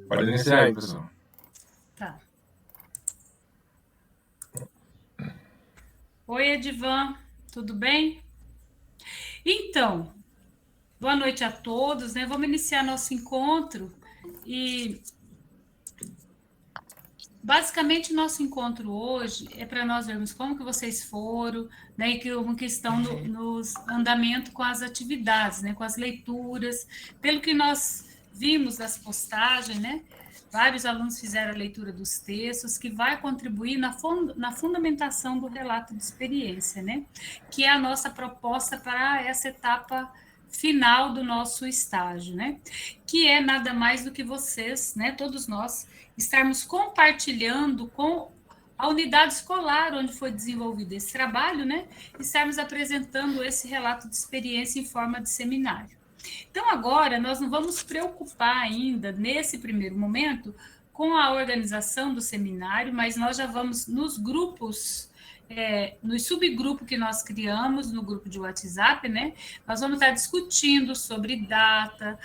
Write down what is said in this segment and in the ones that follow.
Pode iniciar aí, pessoal. Tá. Oi, Edivan, tudo bem? Então, boa noite a todos, né? Vamos iniciar nosso encontro e basicamente nosso encontro hoje é para nós vermos como que vocês foram, né? E como que estão nos andamento com as atividades, né? Com as leituras, pelo que nós vimos das postagens, né? Vários alunos fizeram a leitura dos textos, que vai contribuir na fundamentação do relato de experiência, né? Que é a nossa proposta para essa etapa final do nosso estágio, né? Que é nada mais do que vocês, né? Todos nós estarmos compartilhando com a unidade escolar onde foi desenvolvido esse trabalho, né? Estarmos apresentando esse relato de experiência em forma de seminário. Então, agora, nós não vamos preocupar ainda, nesse primeiro momento, com a organização do seminário, mas nós já vamos nos grupos, nos subgrupos que nós criamos, no grupo de WhatsApp, né? Nós vamos estar discutindo sobre data,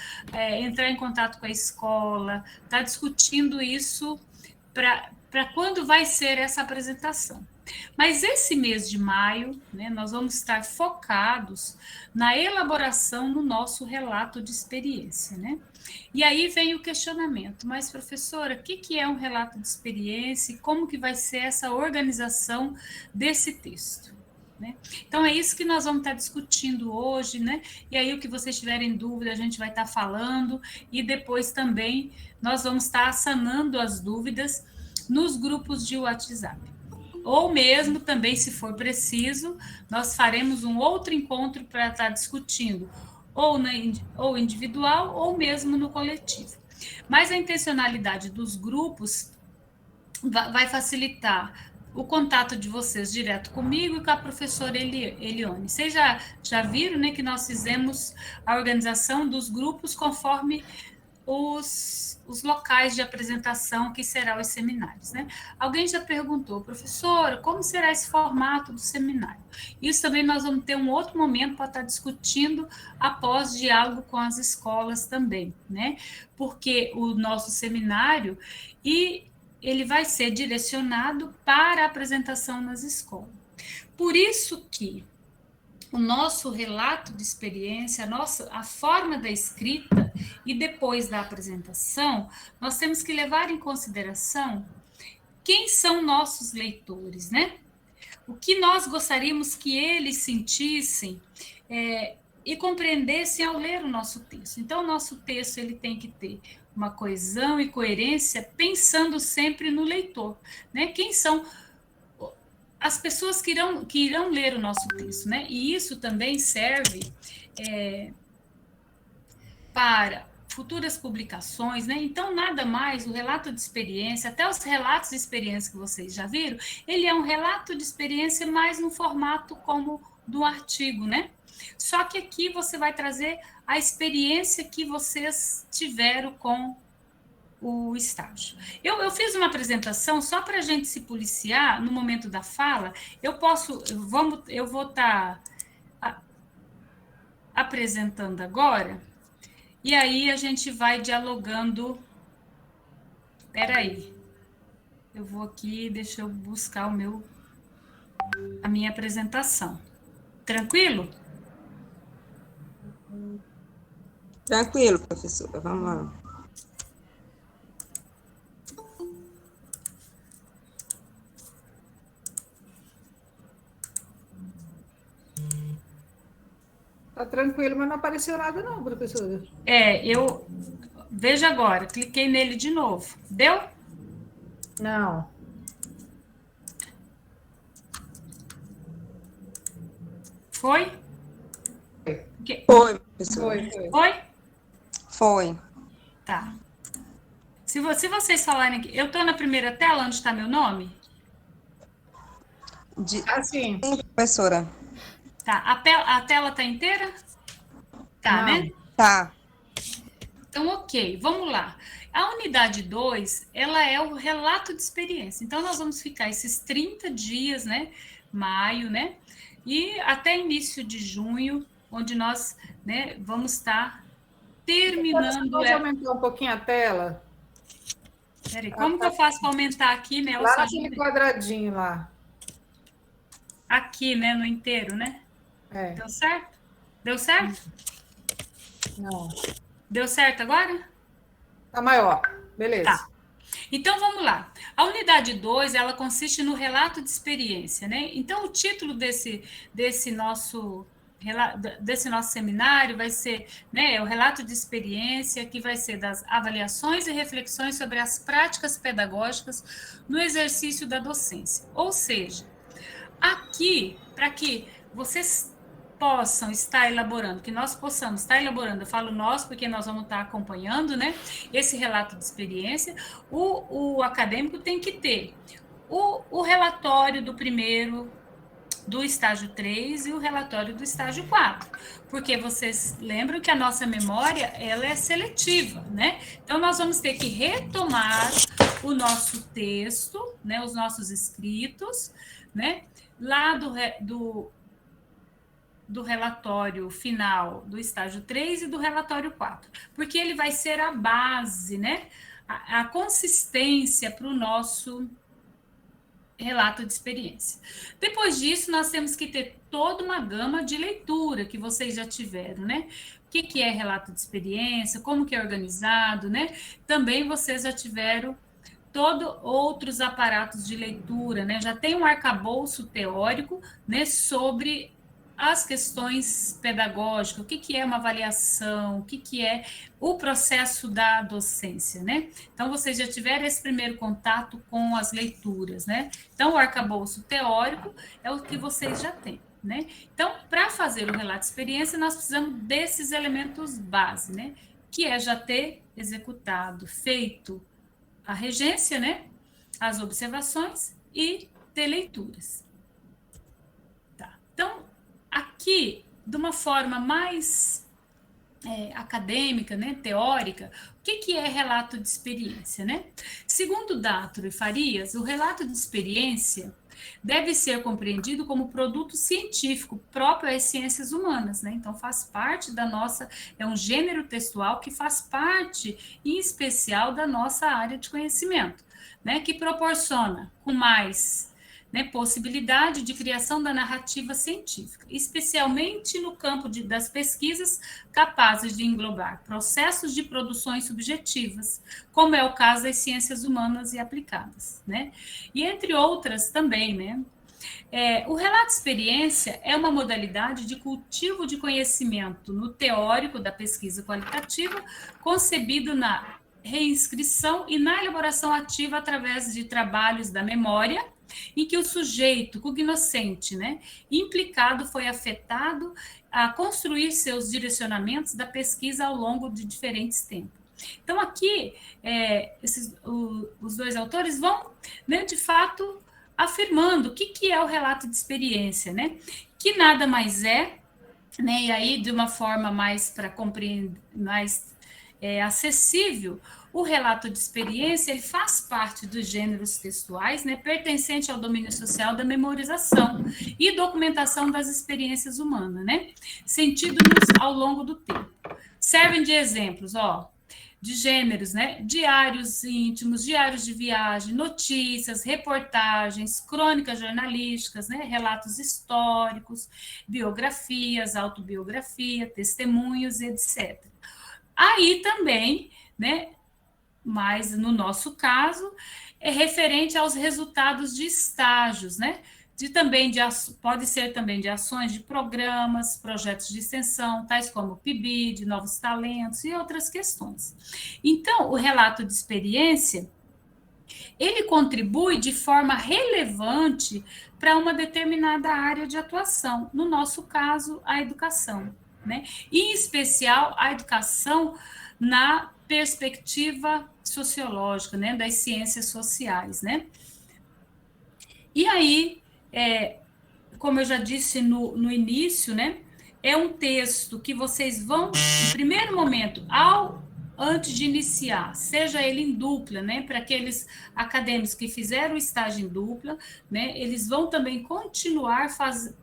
entrar em contato com a escola, estar discutindo isso para quando vai ser essa apresentação. Mas esse mês de maio, né, nós vamos estar focados na elaboração do nosso relato de experiência, né? E aí vem o questionamento, mas professora, o que é um relato de experiência e como que vai ser essa organização desse texto? Né? Então é isso que nós vamos estar discutindo hoje, né? E aí o que vocês tiverem dúvida a gente vai estar falando e depois também nós vamos estar sanando as dúvidas nos grupos de WhatsApp. Ou mesmo também, se for preciso, nós faremos um outro encontro para estar discutindo, ou individual, ou mesmo no coletivo. Mas a intencionalidade dos grupos vai facilitar o contato de vocês direto comigo e com a professora Elione. Vocês já viram, né, que nós fizemos a organização dos grupos conforme os locais de apresentação que serão os seminários, né? Alguém já perguntou, professora, como será esse formato do seminário? Isso também nós vamos ter um outro momento para estar discutindo após diálogo com as escolas também, né? Porque o nosso seminário ele vai ser direcionado para a apresentação nas escolas. Por isso que o nosso relato de experiência, a forma da escrita e depois da apresentação, nós temos que levar em consideração quem são nossos leitores, né? O que nós gostaríamos que eles sentissem e compreendessem ao ler o nosso texto. Então, o nosso texto ele tem que ter uma coesão e coerência, pensando sempre no leitor, né? Quem são as pessoas que irão ler o nosso texto, né? E isso também serve para futuras publicações, né? Então, nada mais, o relato de experiência, até os relatos de experiência que vocês já viram, ele é um relato de experiência mais no formato como do artigo, né? Só que aqui você vai trazer a experiência que vocês tiveram com o estágio. Eu fiz uma apresentação só para a gente se policiar no momento da fala. Eu vou estar apresentando agora, e aí a gente vai dialogando. Espera aí. Eu vou aqui, deixa eu buscar a minha apresentação. Tranquilo? Tranquilo, professora. Vamos lá. Tá tranquilo, mas não apareceu nada não, professora. Eu veja agora, cliquei nele de novo. Deu? Não. Foi? Foi, professora. Foi? Foi. Tá. Se vocês falarem aqui, eu estou na primeira tela onde está meu nome? Sim. Sim, professora. Tá. A tela está inteira? Tá, Não. né? Tá. Então, ok, vamos lá. A unidade 2, ela é o relato de experiência. Então, nós vamos ficar esses 30 dias, né? Maio, né? E até início de junho, onde nós, né, vamos estar terminando. Pode aumentar um pouquinho a tela? Peraí, como que eu faço para aumentar aqui, né? Lá naquele quadradinho lá. Aqui, né? No inteiro, né? É. Deu certo? Deu certo? Não. Deu certo agora? Tá maior. Beleza. Tá. Então, vamos lá. A unidade 2, ela consiste no relato de experiência, né? Então, o título desse nosso seminário vai ser, né, o relato de experiência, que vai ser das avaliações e reflexões sobre as práticas pedagógicas no exercício da docência. Ou seja, aqui, para que vocês possam estar elaborando, que nós possamos estar elaborando, eu falo nós porque nós vamos estar acompanhando, né, esse relato de experiência, o acadêmico tem que ter o relatório do primeiro, do estágio 3 e o relatório do estágio 4, porque vocês lembram que a nossa memória, ela é seletiva, né? Então, nós vamos ter que retomar o nosso texto, né, os nossos escritos, né, lá do relatório final do estágio 3 e do relatório 4, porque ele vai ser a base, né, a consistência para o nosso relato de experiência. Depois disso, nós temos que ter toda uma gama de leitura que vocês já tiveram, né? O que é relato de experiência, como que é organizado, né? Também vocês já tiveram outros aparatos de leitura, né? Já tem um arcabouço teórico, né, sobre as questões pedagógicas, o que é uma avaliação, o que é o processo da docência, né? Então, vocês já tiveram esse primeiro contato com as leituras, né? Então, o arcabouço teórico é o que vocês já têm, né? Então, para fazer o relato de experiência, nós precisamos desses elementos base, né? Que é já ter executado, feito a regência, né? As observações e ter leituras. Tá. Então, aqui, de uma forma mais acadêmica, né, teórica, o que é relato de experiência, né? Segundo Dátro e Farias, o relato de experiência deve ser compreendido como produto científico próprio às ciências humanas, né? Então, faz parte da nossa, é um gênero textual que faz parte, em especial, da nossa área de conhecimento, né? Que proporciona com mais, né, possibilidade de criação da narrativa científica, especialmente no campo das pesquisas capazes de englobar processos de produções subjetivas, como é o caso das ciências humanas e aplicadas, né? E entre outras também, né? O relato de experiência é uma modalidade de cultivo de conhecimento no teórico da pesquisa qualitativa, concebido na reinscrição e na elaboração ativa através de trabalhos da memória, em que o sujeito cognoscente, né, implicado foi afetado a construir seus direcionamentos da pesquisa ao longo de diferentes tempos. Então, aqui, os dois autores vão, né, de fato, afirmando o que é o relato de experiência, né, que nada mais é, né, e aí, de uma forma mais para compreender, mais acessível, o relato de experiência ele faz parte dos gêneros textuais, né, pertencente ao domínio social da memorização e documentação das experiências humanas, né, sentidos ao longo do tempo. Servem de exemplos, de gêneros, né, diários íntimos, diários de viagem, notícias, reportagens, crônicas jornalísticas, né, relatos históricos, biografias, autobiografia, testemunhos, etc. Aí também, né, mas no nosso caso, é referente aos resultados de estágios, né? Pode ser também de ações de programas, projetos de extensão, tais como PIBID, Novos Talentos e outras questões. Então, o relato de experiência, ele contribui de forma relevante para uma determinada área de atuação, no nosso caso, a educação, né? Em especial, a educação na perspectiva sociológica, né, das ciências sociais, né? E aí, como eu já disse no início, né, é um texto que vocês vão, no primeiro momento, ao antes de iniciar, seja ele em dupla, né, para aqueles acadêmicos que fizeram o estágio em dupla, né, eles vão também continuar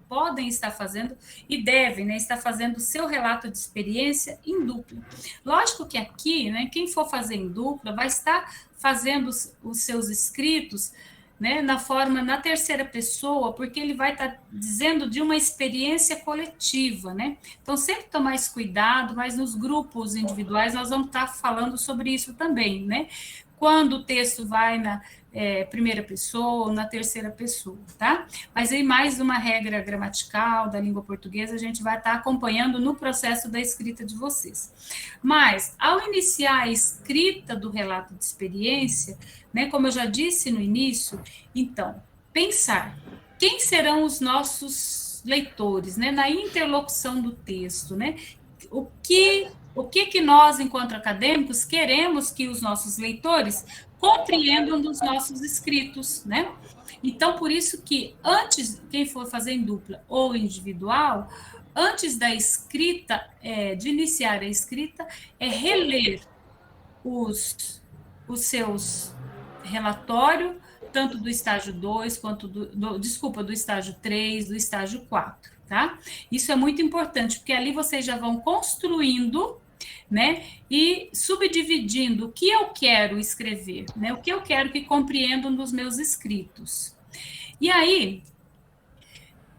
podem estar fazendo e devem, né, estar fazendo o seu relato de experiência em dupla. Lógico que aqui, né, quem for fazer em dupla vai estar fazendo os seus escritos, né, na terceira pessoa, porque ele vai estar dizendo de uma experiência coletiva, né? Então, sempre tomar esse cuidado, mas nos grupos individuais nós vamos estar falando sobre isso também, né? Quando o texto vai na primeira pessoa ou na terceira pessoa, tá? Mas aí mais uma regra gramatical da língua portuguesa a gente vai estar acompanhando no processo da escrita de vocês. Mas, ao iniciar a escrita do relato de experiência, né, como eu já disse no início, então, pensar quem serão os nossos leitores, né, na interlocução do texto, né? O que nós, enquanto acadêmicos, queremos que os nossos leitores compreendam dos nossos escritos, né? Então, por isso que antes, quem for fazer em dupla ou individual, antes da escrita, de iniciar a escrita, é reler os seus relatórios, tanto do estágio 2, quanto do estágio 3, do estágio 4, tá? Isso é muito importante, porque ali vocês já vão construindo, né, e subdividindo o que eu quero escrever, né, o que eu quero que compreendam nos meus escritos. E aí,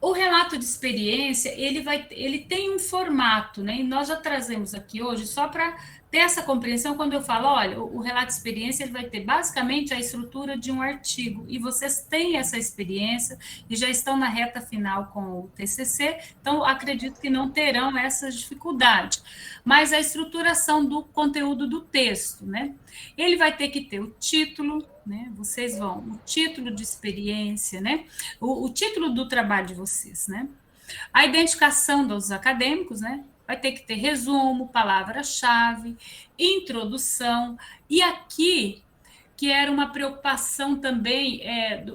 o relato de experiência, ele tem um formato, né, e nós já trazemos aqui hoje, só para ter essa compreensão, quando eu falo, olha, o relato de experiência, ele vai ter basicamente a estrutura de um artigo, e vocês têm essa experiência, e já estão na reta final com o TCC, então acredito que não terão essa dificuldade. Mas a estruturação do conteúdo do texto, né? Ele vai ter que ter o título, né? Vocês vão, o título de experiência, né? O título do trabalho de vocês, né? A identificação dos acadêmicos, né? Vai ter que ter resumo, palavra-chave, introdução, e aqui, que era uma preocupação também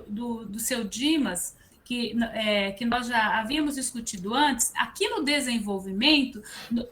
do seu Dimas, que nós já havíamos discutido antes, aqui no desenvolvimento,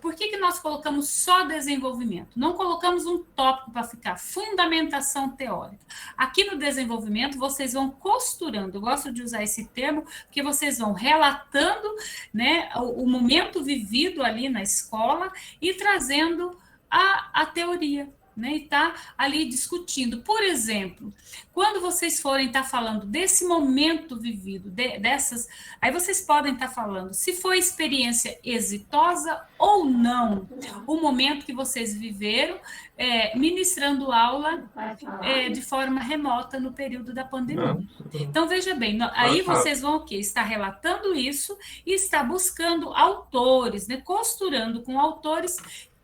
por que nós colocamos só desenvolvimento? Não colocamos um tópico para ficar fundamentação teórica. Aqui no desenvolvimento, vocês vão costurando, eu gosto de usar esse termo, porque vocês vão relatando, né, o momento vivido ali na escola e trazendo a teoria, né, e tá ali discutindo. Por exemplo, quando vocês forem estar falando desse momento vivido, dessas, aí vocês podem estar falando se foi experiência exitosa ou não, o momento que vocês viveram ministrando aula de forma remota no período da pandemia. Então, veja bem, aí vocês vão o quê? Estar relatando isso e estar buscando autores, né, costurando com autores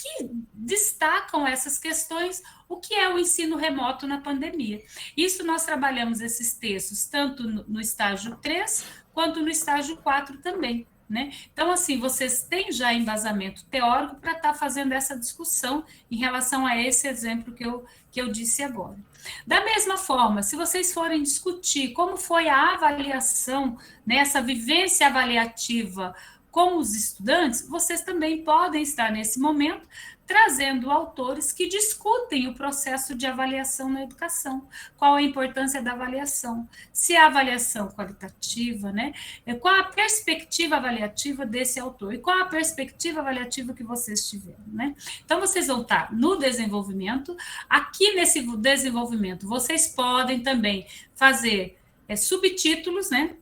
que destacam essas questões, o que é o ensino remoto na pandemia. Isso nós trabalhamos esses textos, tanto no estágio 3, quanto no estágio 4 também, né? Então, assim, vocês têm já embasamento teórico para estar fazendo essa discussão em relação a esse exemplo que eu disse agora. Da mesma forma, se vocês forem discutir como foi a avaliação, né, essa vivência avaliativa com os estudantes, vocês também podem estar, nesse momento, trazendo autores que discutem o processo de avaliação na educação, qual a importância da avaliação, se é avaliação qualitativa, né? Qual a perspectiva avaliativa desse autor, e qual a perspectiva avaliativa que vocês tiveram, né? Então, vocês vão estar no desenvolvimento, aqui nesse desenvolvimento, vocês podem também fazer subtítulos, né,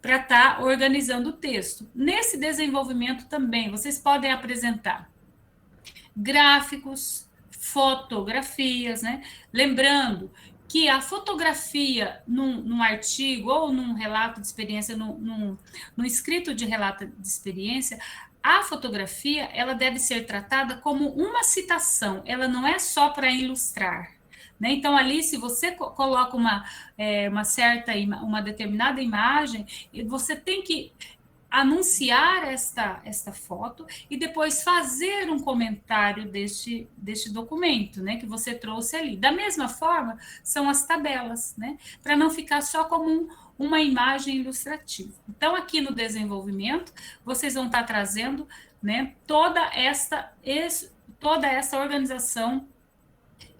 para estar organizando o texto. Nesse desenvolvimento também, vocês podem apresentar gráficos, fotografias, né? Lembrando que a fotografia num artigo ou num relato de experiência, num escrito de relato de experiência, a fotografia, ela deve ser tratada como uma citação, ela não é só para ilustrar. Né? Então, ali, se você coloca uma determinada imagem, você tem que anunciar esta foto e depois fazer um comentário deste documento, né, que você trouxe ali. Da mesma forma, são as tabelas, né, para não ficar só como uma imagem ilustrativa. Então, aqui no desenvolvimento, vocês vão estar trazendo, né, toda esta toda essa organização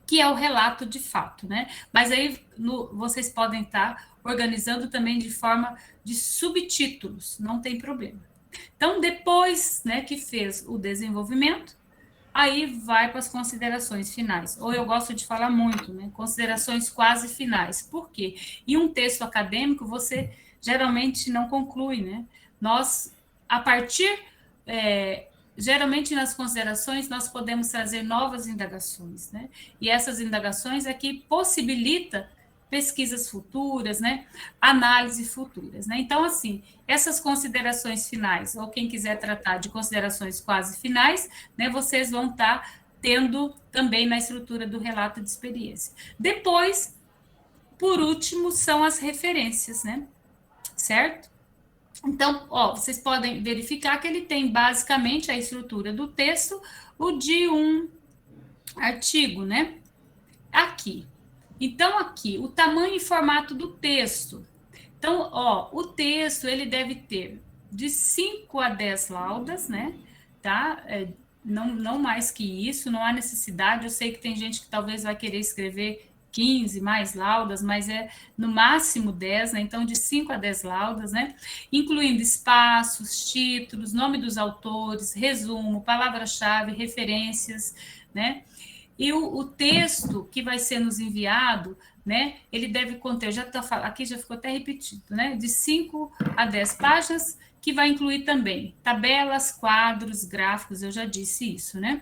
que é o relato de fato, né? Mas aí vocês podem estar organizando também de forma de subtítulos, não tem problema. Então, depois, né, que fez o desenvolvimento, aí vai para as considerações finais. Ou eu gosto de falar muito, né? Considerações quase finais. Por quê? Em um texto acadêmico, você geralmente não conclui, né? Nós, a partir... geralmente, nas considerações, nós podemos trazer novas indagações, né? E essas indagações é que possibilita pesquisas futuras, né? Análises futuras, né? Então, assim, essas considerações finais, ou quem quiser tratar de considerações quase finais, né? Vocês vão estar tendo também na estrutura do relato de experiência. Depois, por último, são as referências, né? Certo? Então, ó, vocês podem verificar que ele tem basicamente a estrutura do texto, o de um artigo, né? Aqui. Então, aqui, o tamanho e formato do texto. Então, ó, o texto, ele deve ter de 5 a 10 laudas, né? Tá? Não mais que isso, não há necessidade. Eu sei que tem gente que talvez vai querer escrever 15 mais laudas, mas é no máximo 10, né? Então, de 5 a 10 laudas, né? Incluindo espaços, títulos, nome dos autores, resumo, palavra-chave, referências, né? E o texto que vai ser nos enviado, né? Ele deve conter, aqui já ficou até repetido, né? De 5 a 10 páginas, que vai incluir também tabelas, quadros, gráficos, eu já disse isso, né?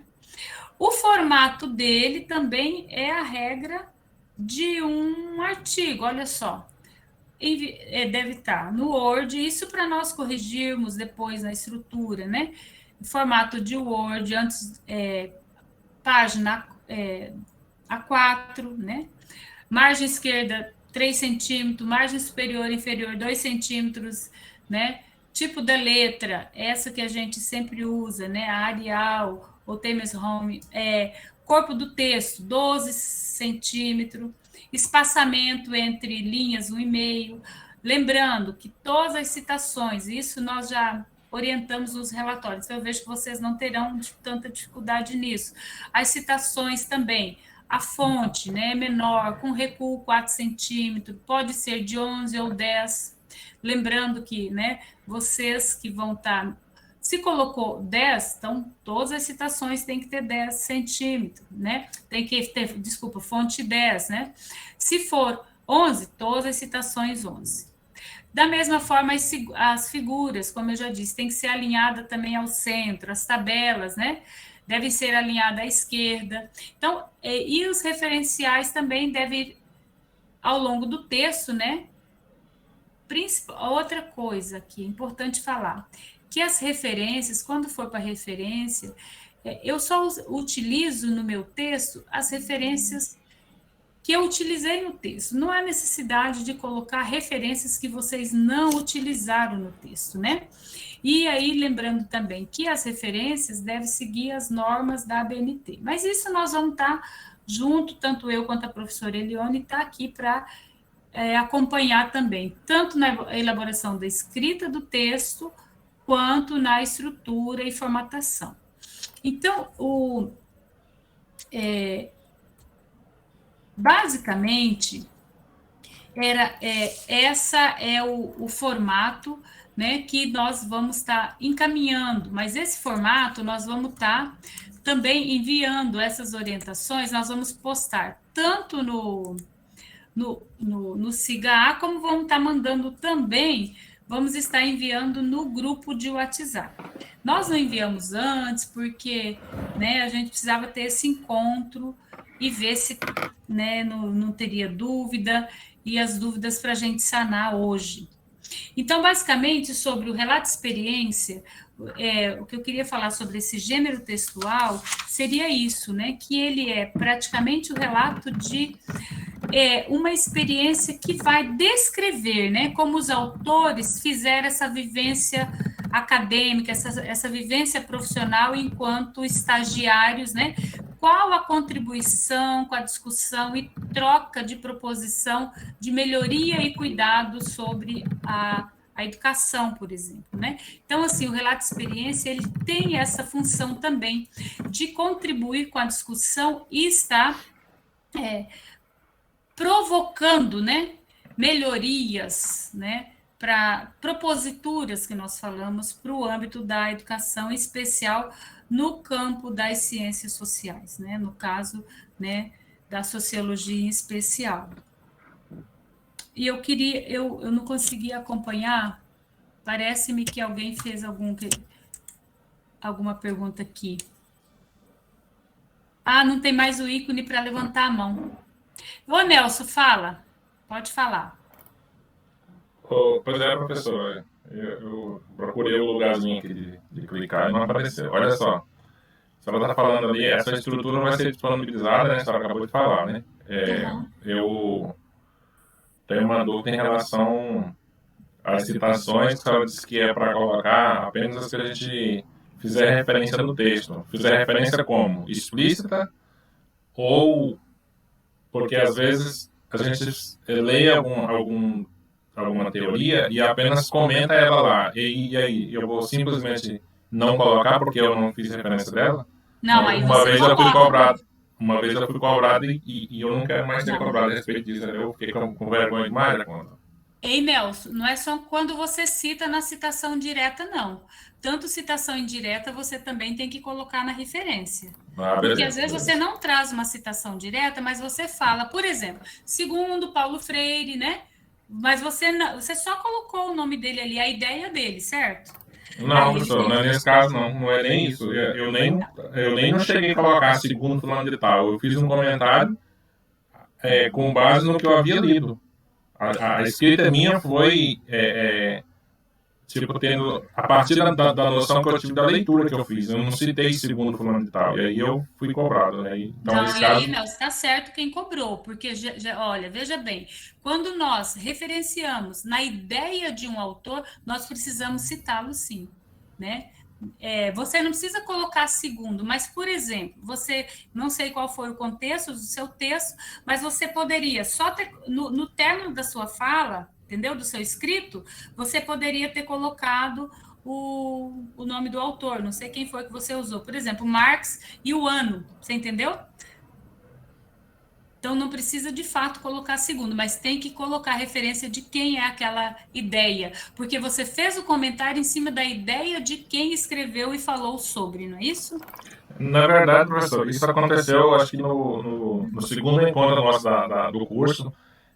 O formato dele também é a regra de um artigo, olha só. Deve estar no Word, isso para nós corrigirmos depois na estrutura, né? Formato de Word, antes, página A4, né? Margem esquerda, 3 centímetros, margem superior e inferior, 2 centímetros, né? Tipo da letra, essa que a gente sempre usa, né? A Arial, ou Times Home, corpo do texto, 12 centímetros, espaçamento entre linhas, 1,5. Lembrando que todas as citações, isso nós já orientamos nos relatórios, então eu vejo que vocês não terão tanta dificuldade nisso. As citações também, a fonte, né, menor, com recuo 4 centímetros, pode ser de 11 ou 10. Lembrando que, né, vocês que vão estar... Se colocou 10, então todas as citações têm que ter 10 centímetros, né? Tem que ter, desculpa, fonte 10, né? Se for 11, todas as citações 11. Da mesma forma, as figuras, como eu já disse, tem que ser alinhada também ao centro, as tabelas, né? Devem ser alinhadas à esquerda. Então, e os referenciais também devem, ao longo do texto, né? Outra coisa que é importante falar, que as referências, quando for para referência, eu só utilizo no meu texto as referências que eu utilizei no texto. Não há necessidade de colocar referências que vocês não utilizaram no texto, né? E aí, lembrando também que as referências devem seguir as normas da ABNT. Mas isso nós vamos estar junto, tanto eu quanto a professora Elione, está aqui para acompanhar também, tanto na elaboração da escrita do texto, quanto na estrutura e formatação. Então, basicamente, essa é o formato, né, que nós vamos estar encaminhando, mas esse formato nós vamos estar também enviando essas orientações, nós vamos postar tanto no SIGA, como vamos estar mandando também, vamos estar enviando no grupo de WhatsApp. Nós não enviamos antes, porque, né, a gente precisava ter esse encontro e ver se, né, não teria dúvida, e as dúvidas para a gente sanar hoje. Então, basicamente, sobre o relato de experiência, o que eu queria falar sobre esse gênero textual seria isso, né, que ele é praticamente o relato de uma experiência que vai descrever, né, como os autores fizeram essa vivência acadêmica, essa vivência profissional enquanto estagiários, né, qual a contribuição com a discussão e troca de proposição de melhoria e cuidado sobre a a educação, por exemplo, né? Então, assim, o relato de experiência, ele tem essa função também de contribuir com a discussão e estar provocando, né, melhorias, né, para proposituras que nós falamos para o âmbito da educação, em especial no campo das ciências sociais, né, no caso, né, da sociologia em especial. E eu não consegui acompanhar, parece-me que alguém fez alguma pergunta aqui. Ah, não tem mais o ícone para levantar a mão. Ô, Nelson, fala. Pode falar. Pois é, professor. Eu procurei o lugarzinho aqui de clicar e não apareceu. Olha só. Se ela está falando ali, essa estrutura vai ser disponibilizada, né? Você acabou de falar, né? Eu tenho uma dúvida em relação às citações, que ela disse que é para colocar apenas as que a gente fizer referência no texto. Fizer referência como? Explícita ou... Porque às vezes a gente lê alguma teoria e apenas comenta ela lá. E aí, eu vou simplesmente não colocar porque eu não fiz referência dela? Não, aí Uma você vez coloca. eu fui cobrado. Uma vez eu fui cobrado e eu não quero mais ser cobrado a respeito disso. Eu fiquei com vergonha demais da conta. Ei, Nelson, não é só quando você cita na citação direta, não. Tanto citação indireta, você também tem que colocar na referência. Porque às vezes você não traz uma citação direta, mas você fala, por exemplo, segundo Paulo Freire, né? Mas você só colocou o nome dele ali, a ideia dele, certo? Não, professor, não é nesse caso, não é nem isso. Eu nem não cheguei a colocar segundo fulano de tal. Eu fiz um comentário com base no que eu havia lido. A escrita minha foi tipo, tendo a partir da noção que eu tive da leitura que eu fiz. Eu não citei segundo fulano de tal. E aí eu fui cobrado, né? Então, não, nesse e caso... aí, Nelson, está certo quem cobrou, porque, olha, veja bem, quando nós referenciamos na ideia de um autor, nós precisamos citá-lo sim, né? Você não precisa colocar segundo, mas, por exemplo, você, não sei qual foi o contexto do seu texto, mas você poderia só ter, no término da sua fala, entendeu? Do seu escrito, você poderia ter colocado o nome do autor, não sei quem foi que você usou, por exemplo, Marx e o ano, você entendeu? Então, não precisa, de fato, colocar segundo, mas tem que colocar referência de quem é aquela ideia, porque você fez o comentário em cima da ideia de quem escreveu e falou sobre, não é isso? Na verdade, professor, isso aconteceu, acho que no segundo encontro nosso do curso,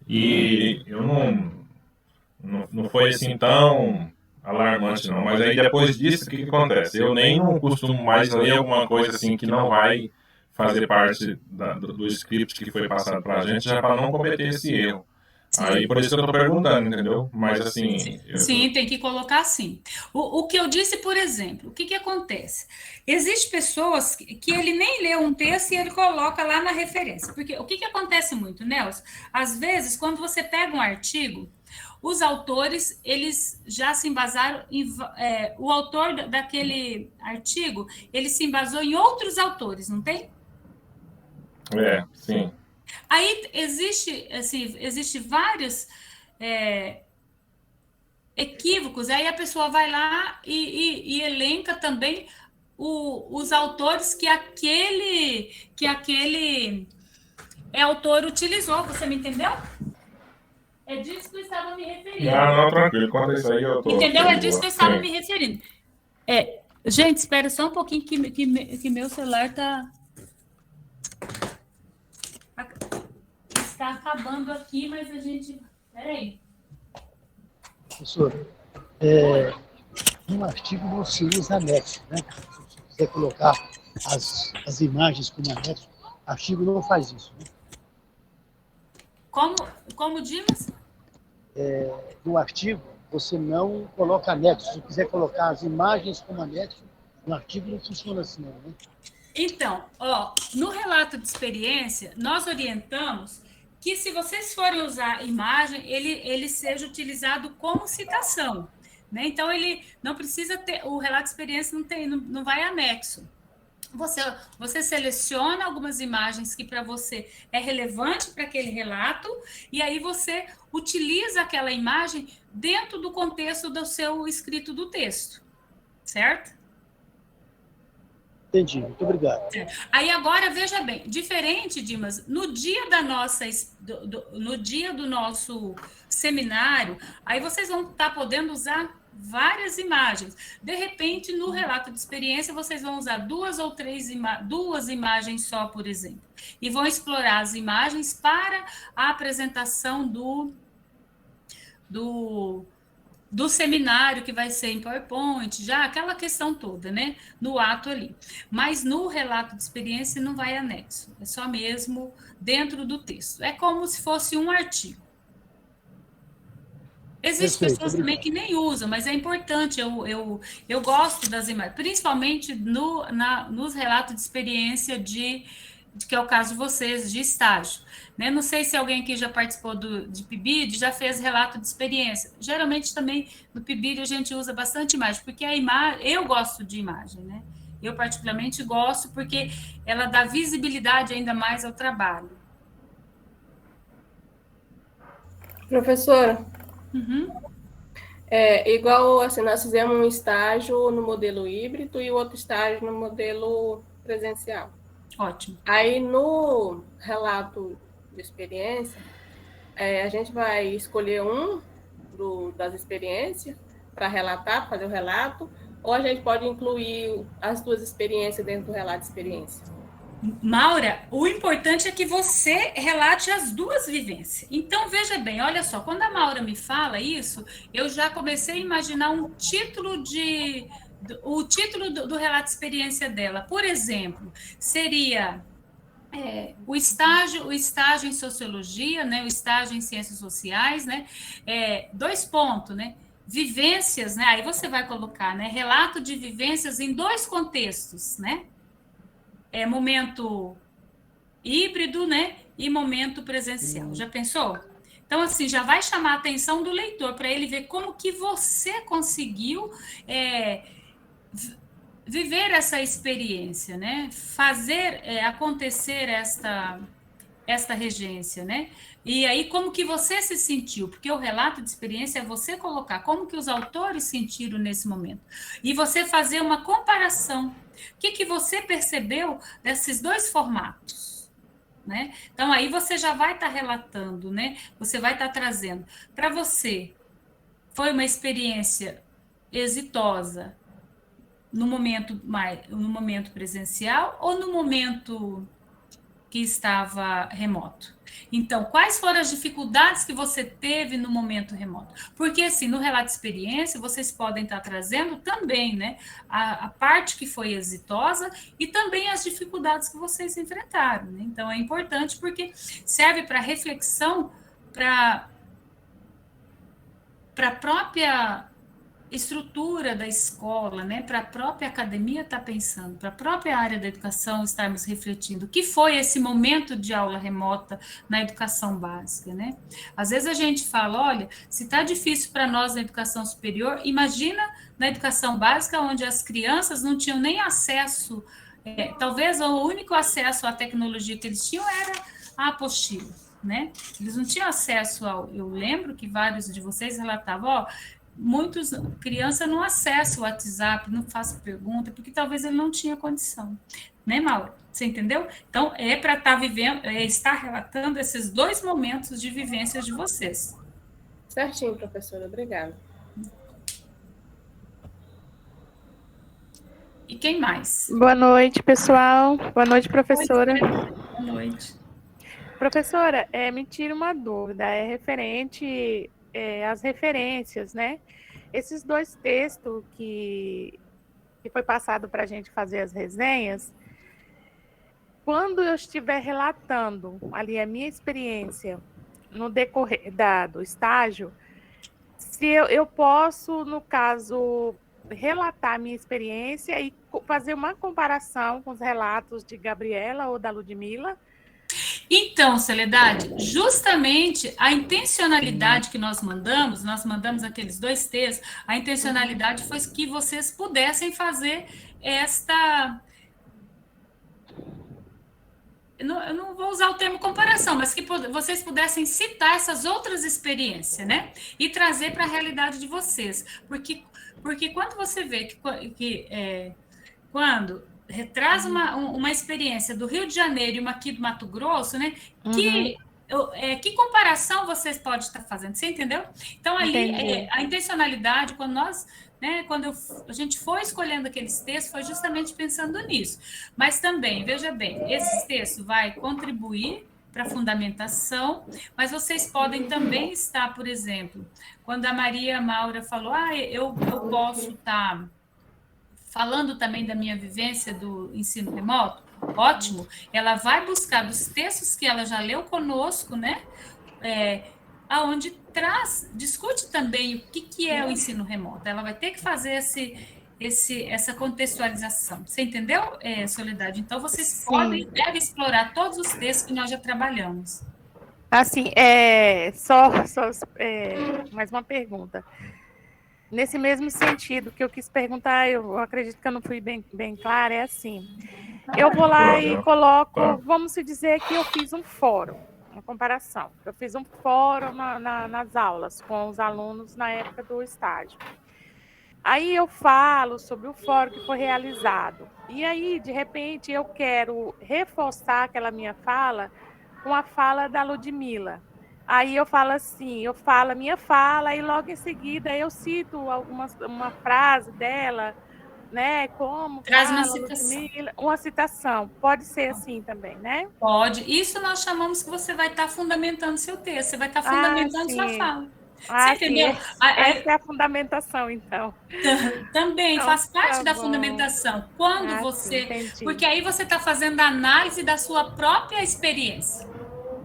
e eu não foi assim tão alarmante, não. Mas aí, depois disso, o que acontece? Eu nem não costumo mais ler alguma coisa assim que não vai fazer parte do script que foi passado para a gente, já para não cometer esse erro. Sim. Aí, por isso que eu estou perguntando, entendeu? Mas, assim... Sim, tem que colocar assim. O que eu disse, por exemplo, o que acontece? Existem pessoas que ele nem lê um texto e ele coloca lá na referência. Porque o que acontece muito, Nelson? Às vezes, quando você pega um artigo, os autores, eles já se embasaram em... o autor daquele artigo, ele se embasou em outros autores, não tem? Sim. Aí existe vários equívocos, aí a pessoa vai lá e elenca também os autores que aquele autor utilizou, você me entendeu? É disso que eu estava me referindo. Não, tranquilo, conta isso aí, eu tô... Entendeu? É disso que eu estava me referindo. Gente, espera só um pouquinho que meu celular está acabando aqui, mas a gente... Peraí. Professor, no artigo não se usa anexo, né? Se você quiser colocar as imagens como anexo, o artigo não faz isso. Né? Como Dimas? No artigo, você não coloca anexo. Se quiser colocar as imagens como anexo, no artigo não funciona assim, não, né? Então, no relato de experiência, nós orientamos que, se vocês forem usar a imagem, ele seja utilizado como citação, né? Então, ele não precisa ter... O relato de experiência não vai anexo. Você seleciona algumas imagens que para você é relevante para aquele relato, e aí você utiliza aquela imagem dentro do contexto do seu escrito do texto, certo? Entendi, muito obrigado. Aí agora, veja bem, diferente, Dimas, no dia no dia do nosso seminário, aí vocês vão estar podendo usar várias imagens. De repente, no relato de experiência, vocês vão usar duas ou três duas imagens só, por exemplo, e vão explorar as imagens para a apresentação do seminário que vai ser em PowerPoint, já aquela questão toda, né? No ato ali. Mas no relato de experiência não vai anexo, é só mesmo dentro do texto. É como se fosse um artigo. Existem pessoas também que nem usam, mas é importante, eu gosto das imagens, principalmente nos relatos de experiência que é o caso de vocês, de estágio. Né? Não sei se alguém aqui já participou de PIBID, já fez relato de experiência. Geralmente também no PIBID a gente usa bastante imagem, porque a imagem, eu gosto de imagem, né? Eu particularmente gosto porque ela dá visibilidade ainda mais ao trabalho. Professora, Uhum. Igual assim, nós fizemos um estágio no modelo híbrido e outro estágio no modelo presencial. Ótimo. Aí, no relato de experiência, a gente vai escolher das experiências para relatar, fazer o relato, ou a gente pode incluir as duas experiências dentro do relato de experiência? Maura, o importante é que você relate as duas vivências. Então, veja bem, olha só, quando a Maura me fala isso, eu já comecei a imaginar o título do relato de experiência dela. Por exemplo, seria o estágio em sociologia, né, o estágio em ciências sociais, né, 2 pontos, né, vivências, né, aí você vai colocar, né, relato de vivências em 2 contextos, né, momento híbrido, né, e momento presencial. Já pensou? Então, assim, já vai chamar a atenção do leitor para ele ver como que você conseguiu viver essa experiência, né? Fazer acontecer esta regência, né? E aí, como que você se sentiu? Porque o relato de experiência é você colocar como que os autores sentiram nesse momento. E você fazer uma comparação. O que você percebeu desses 2 formatos? Né? Então, aí você já vai estar relatando, né? Você vai estar trazendo. Para você, foi uma experiência exitosa no momento presencial ou no momento que estava remoto? Então, quais foram as dificuldades que você teve no momento remoto? Porque, assim, no relato de experiência, vocês podem estar trazendo também, né, a parte que foi exitosa e também as dificuldades que vocês enfrentaram, né? Então, é importante porque serve para reflexão, para a própria estrutura da escola, né, para a própria academia estar pensando, para a própria área da educação estarmos refletindo o que foi esse momento de aula remota na educação básica, né? Às vezes a gente fala, olha, se está difícil para nós na educação superior, imagina na educação básica, onde as crianças não tinham nem acesso, talvez o único acesso à tecnologia que eles tinham era a apostila, né? Eles não tinham acesso eu lembro que vários de vocês relatavam, muitas crianças não acessam o WhatsApp, não façam pergunta, porque talvez ele não tinha condição. Né, Mauro? Você entendeu? Então, é para estar vivendo, estar relatando esses 2 momentos de vivência de vocês. Certinho, professora. Obrigada. E quem mais? Boa noite, pessoal. Boa noite, professora. Boa noite. Professora, me tira uma dúvida, é referente às referências, né? Esses 2 textos que foi passado para a gente fazer as resenhas, quando eu estiver relatando ali a minha experiência no decorrer do estágio, se eu posso, no caso, relatar a minha experiência e fazer uma comparação com os relatos de Gabriela ou da Ludmila. Então, Soledade, justamente a intencionalidade que nós mandamos aqueles 2 textos, a intencionalidade foi que vocês pudessem fazer eu não vou usar o termo comparação, mas que vocês pudessem citar essas outras experiências, né? E trazer para a realidade de vocês. Porque quando você vê quando traz uma experiência do Rio de Janeiro e uma aqui do Mato Grosso, né? Que comparação vocês podem estar fazendo? Você entendeu? Então, ali, a intencionalidade, quando nós... Né, quando a gente foi escolhendo aqueles textos, foi justamente pensando nisso. Mas também, veja bem, esse texto vai contribuir para a fundamentação, mas vocês podem também estar, por exemplo, quando a Maria Maura falou, eu posso estar falando também da minha vivência do ensino remoto, ótimo, ela vai buscar dos textos que ela já leu conosco, né? Aonde discute também o que é o ensino remoto. Ela vai ter que fazer essa contextualização. Você entendeu, Soledade? Então, vocês devem explorar todos os textos que nós já trabalhamos. Assim, mais uma pergunta. Nesse mesmo sentido que eu quis perguntar, eu acredito que eu não fui bem clara, é assim. Eu vou lá e coloco, vamos dizer que eu fiz um fórum, uma comparação. Eu fiz um fórum nas aulas com os alunos na época do estágio. Aí eu falo sobre o fórum que foi realizado. E aí, de repente, eu quero reforçar aquela minha fala com a fala da Ludmila. Aí eu falo assim, eu falo a minha fala e logo em seguida eu cito uma frase dela, né? Como traz uma citação. Ludmila, uma citação. Pode ser assim também, né? Pode. Isso nós chamamos que você vai estar fundamentando seu texto, você vai estar fundamentando sua fala. Você entendeu? Essa é a fundamentação, então. Também então, faz parte da fundamentação. Quando você... Sim, porque aí você está fazendo a análise da sua própria experiência.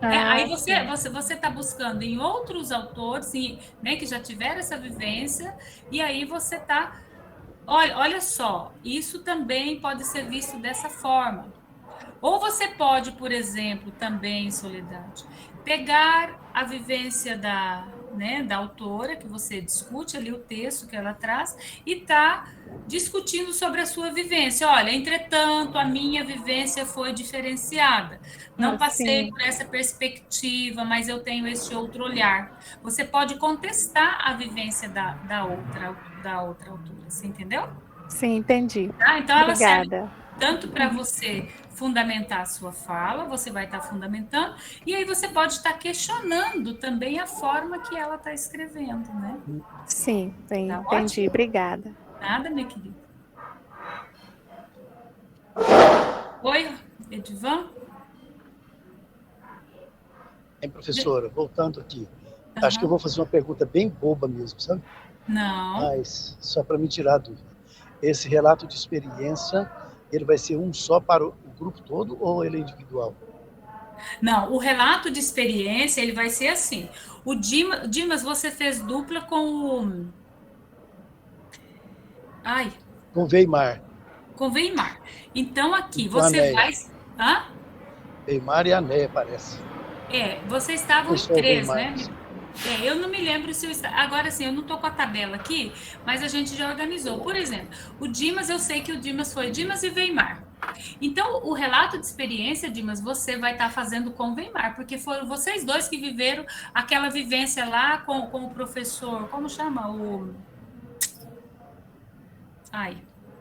Aí você está buscando em outros autores, né, que já tiveram essa vivência, e aí você está... Olha só, isso também pode ser visto dessa forma. Ou você pode, por exemplo, também, Soledade, pegar a vivência da autora, que você discute ali o texto que ela traz, e está discutindo sobre a sua vivência. Olha, entretanto, a minha vivência foi diferenciada. Não passei por essa perspectiva, mas eu tenho este outro olhar. Você pode contestar a vivência da outra autora, você entendeu? Sim, entendi. Então, ela Obrigada. serve tanto para você fundamentar a sua fala, você vai estar fundamentando, e aí você pode estar questionando também a forma que ela está escrevendo, né? Sim, bem, tá entendi. Ótimo? Obrigada. Nada, minha querida. Oi, Edivan? Professora, voltando aqui. Acho que eu vou fazer uma pergunta bem boba mesmo, sabe? Não. Mas só para me tirar a dúvida. Esse relato de experiência, ele vai ser um só para o grupo todo ou ele é individual? Não, o relato de experiência, ele vai ser assim. O Dimas, você fez dupla com o... Com o Weimar. Com o Weimar. Então, aqui, você vai... Weimar e Ané, parece. Vocês estavam em 3, né? Eu não me lembro se eu... Agora, sim, eu não estou com a tabela aqui, mas a gente já organizou. Por exemplo, o Dimas, eu sei que o Dimas foi Dimas e Weimar. Então, o relato de experiência, Dimas, você vai estar fazendo com o Weimar, porque foram vocês dois que viveram aquela vivência lá com o professor... Como chama?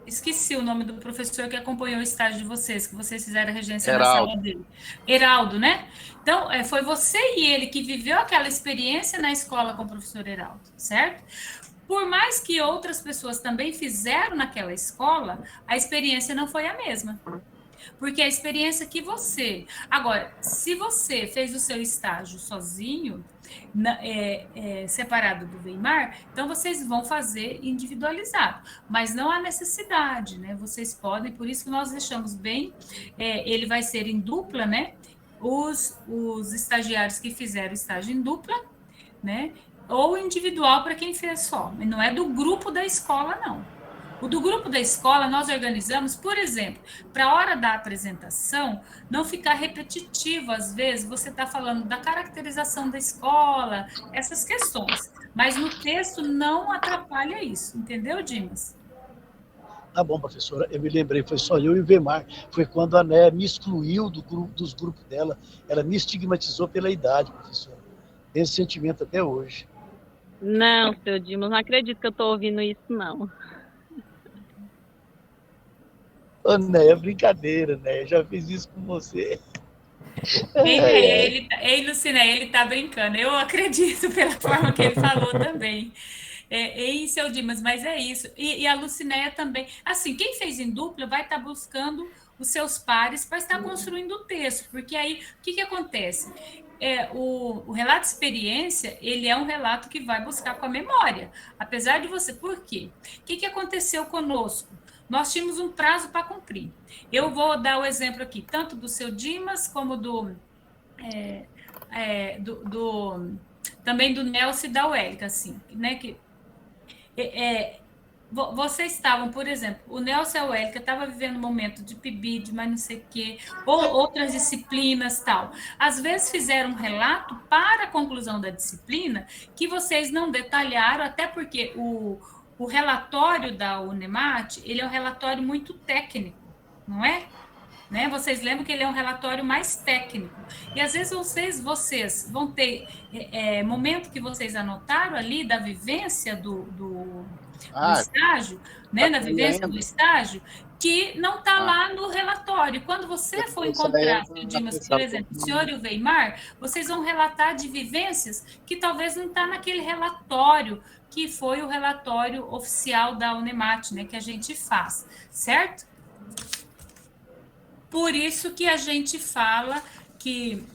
Esqueci o nome do professor que acompanhou o estágio de vocês, que vocês fizeram a regência na sala dele. Heraldo, né? Então, foi você e ele que viveu aquela experiência na escola com o professor Heraldo, certo? Por mais que outras pessoas também fizeram naquela escola, a experiência não foi a mesma. Porque a experiência que você... Agora, se você fez o seu estágio sozinho, separado do Weimar, então vocês vão fazer individualizado, mas não há necessidade, né? Vocês podem, por isso que nós deixamos bem, ele vai ser em dupla, né? Os estagiários que fizeram estágio em dupla, né? Ou individual para quem fez só, não é do grupo da escola, não. O do grupo da escola nós organizamos, por exemplo, para a hora da apresentação, não ficar repetitivo, às vezes você está falando da caracterização da escola, essas questões, mas no texto não atrapalha isso, entendeu, Dimas? Tá bom, professora, eu me lembrei, foi só eu e o Vemar. Foi quando a Né me excluiu dos grupos dela. Ela me estigmatizou pela idade, professora. Tem esse sentimento até hoje. Não, seu Dimas, não acredito que eu estou ouvindo isso, não. Ô, Né, é brincadeira, Né? Eu já fiz isso com você. Lucinéia, ele tá brincando. Eu acredito pela forma que ele falou também. Seu Dimas, mas é isso. E a Lucinéia também. Assim, quem fez em dupla vai estar buscando os seus pares para estar construindo o texto, porque aí o que acontece? O relato de experiência, ele é um relato que vai buscar com a memória, apesar de você. Por quê? O que aconteceu conosco? Nós tínhamos um prazo para cumprir. Eu vou dar o exemplo aqui, tanto do seu Dimas, como também do Nelson e da Uélica, assim, né? Vocês estavam, por exemplo, o Nelson e a Uélica estavam vivendo um momento de PIBID, mas não sei o quê, ou outras disciplinas, tal. Às vezes fizeram um relato para a conclusão da disciplina que vocês não detalharam, até porque o relatório da UNEMAT, ele é um relatório muito técnico, não é? Né? Vocês lembram que ele é um relatório mais técnico. E às vezes vocês vão ter momento que vocês anotaram ali da vivência do estágio, né? Da vivência do estágio, que não está lá no relatório. Quando você for encontrar, Dimas, por exemplo, o senhor e o Weimar, vocês vão relatar de vivências que talvez não está naquele relatório, que foi o relatório oficial da UNEMAT, né, que a gente faz, certo? Por isso que a gente fala que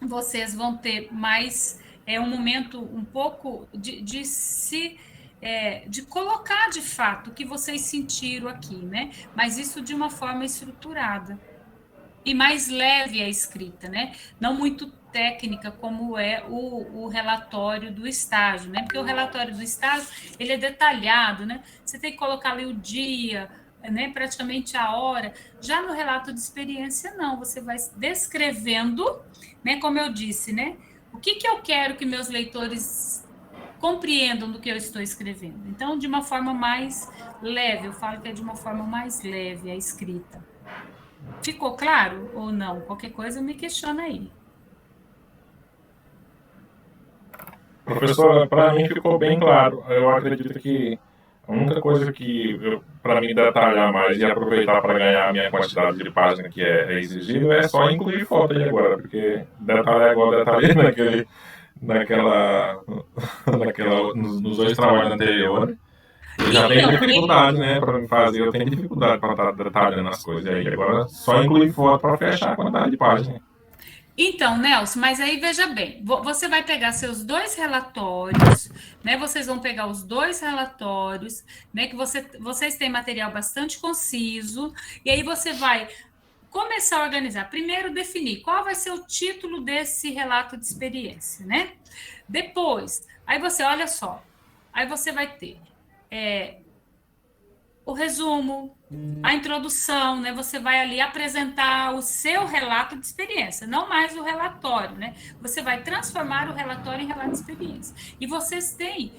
vocês vão ter mais um momento um pouco de colocar de fato o que vocês sentiram aqui, né? Mas isso de uma forma estruturada e mais leve a escrita, né? Não muito técnica como é o relatório do estágio, né? Porque o relatório do estágio, ele é detalhado, né? Você tem que colocar ali o dia, né, praticamente a hora. Já no relato de experiência, não. Você vai descrevendo, né, como eu disse, né? O que eu quero que meus leitores compreendam do que eu estou escrevendo. Então, de uma forma mais leve, eu falo que é de uma forma mais leve a escrita. Ficou claro ou não? Qualquer coisa me questiona aí. Professora, para mim ficou bem claro. Eu acredito que a única coisa que, para mim, detalhar mais e aproveitar para ganhar a minha quantidade de página que é exigível é só incluir foto aí agora, porque detalhar igual detalhei nos dois trabalhos anteriores. Eu já tenho dificuldade, né, para me fazer, eu tenho dificuldade para estar detalhando as coisas. E aí agora só incluir foto para fechar a quantidade de página. Então, Nelson, mas aí veja bem, você vai pegar seus dois relatórios, né? Vocês vão pegar os dois relatórios, né? Que vocês têm material bastante conciso, e aí você vai começar a organizar. Primeiro, definir qual vai ser o título desse relato de experiência, né? Depois, aí você, olha só, aí você vai ter o resumo, a introdução, né? Você vai ali apresentar o seu relato de experiência, não mais o relatório, né? Você vai transformar o relatório em relato de experiência. E vocês têm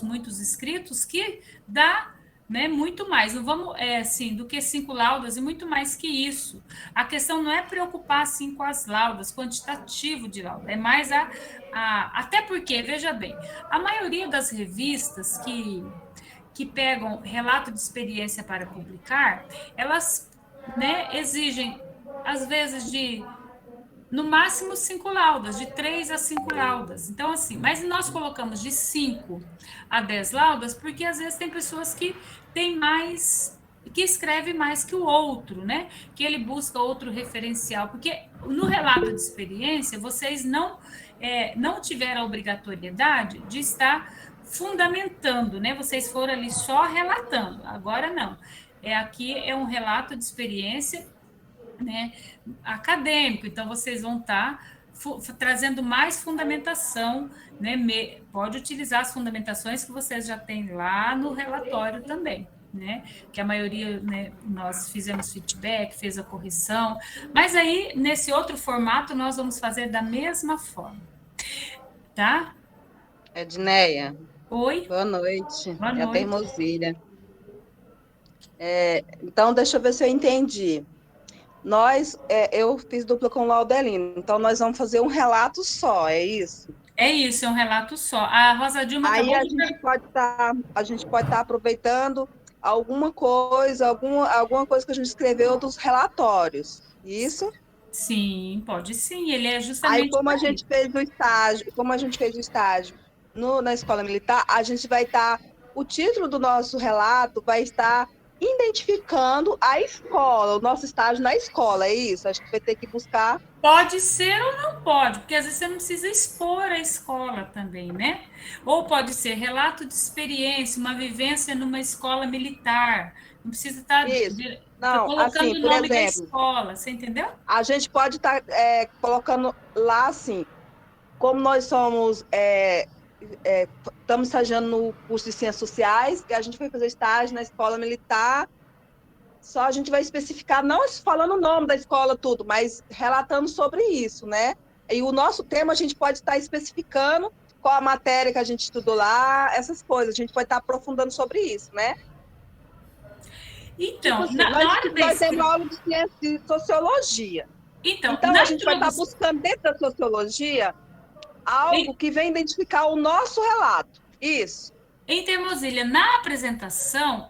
muitos escritos, que dá, né, muito mais. Não vamos, assim, do que 5 laudas e muito mais que isso. A questão não é preocupar, assim, com as laudas, quantitativo de lauda, é mais até porque, veja bem, a maioria das revistas que pegam relato de experiência para publicar, elas, né, exigem, às vezes, no máximo 5 laudas, de 3 a 5 laudas. Então, assim, mas nós colocamos de 5 a 10 laudas, porque às vezes tem pessoas que têm mais, que escreve mais que o outro, né? Que ele busca outro referencial, porque no relato de experiência, vocês não tiveram a obrigatoriedade de estar fundamentando, né? Vocês foram ali só relatando. Agora não. Aqui é um relato de experiência, né, acadêmico. Então vocês vão estar trazendo mais fundamentação, né? Pode utilizar as fundamentações que vocês já têm lá no relatório também, né? Que a maioria, né, nós fizemos feedback, fez a correção, mas aí nesse outro formato nós vamos fazer da mesma forma, tá? Edneia. Oi. Boa noite. Boa noite. É a Teimosilha. Então, deixa eu ver se eu entendi. Eu fiz dupla com o Laudelino, então nós vamos fazer um relato só, é isso? É isso, é um relato só. A Rosa Dilma Aí acabou de... a gente pode estar aproveitando alguma coisa que a gente escreveu dos relatórios, isso? Sim, pode sim, ele é Aí, justamente... como a gente fez o estágio na Escola Militar, a gente vai estar... O título do nosso relato vai estar identificando a escola, o nosso estágio na escola, é isso? Acho que vai ter que buscar... Pode ser ou não pode, porque às vezes você não precisa expor a escola também, né? Ou pode ser relato de experiência, uma vivência numa escola militar. Não precisa estar colocando assim, o por nome da exemplo, escola, você entendeu? a gente pode estar colocando lá, assim, como nós estamos estagiando no curso de Ciências Sociais, que a gente foi fazer estágio na Escola Militar, só a gente vai especificar, não falando o nome da escola, tudo, mas relatando sobre isso, né? E o nosso tema a gente pode estar especificando qual a matéria que a gente estudou lá, essas coisas, a gente pode estar aprofundando sobre isso, né? Então, tipo, na hora da nós temos aula de ciência de sociologia. Então a gente vai estar buscando dentro da sociologia algo que vem identificar o nosso relato. Isso. Em Teimosilha, na apresentação,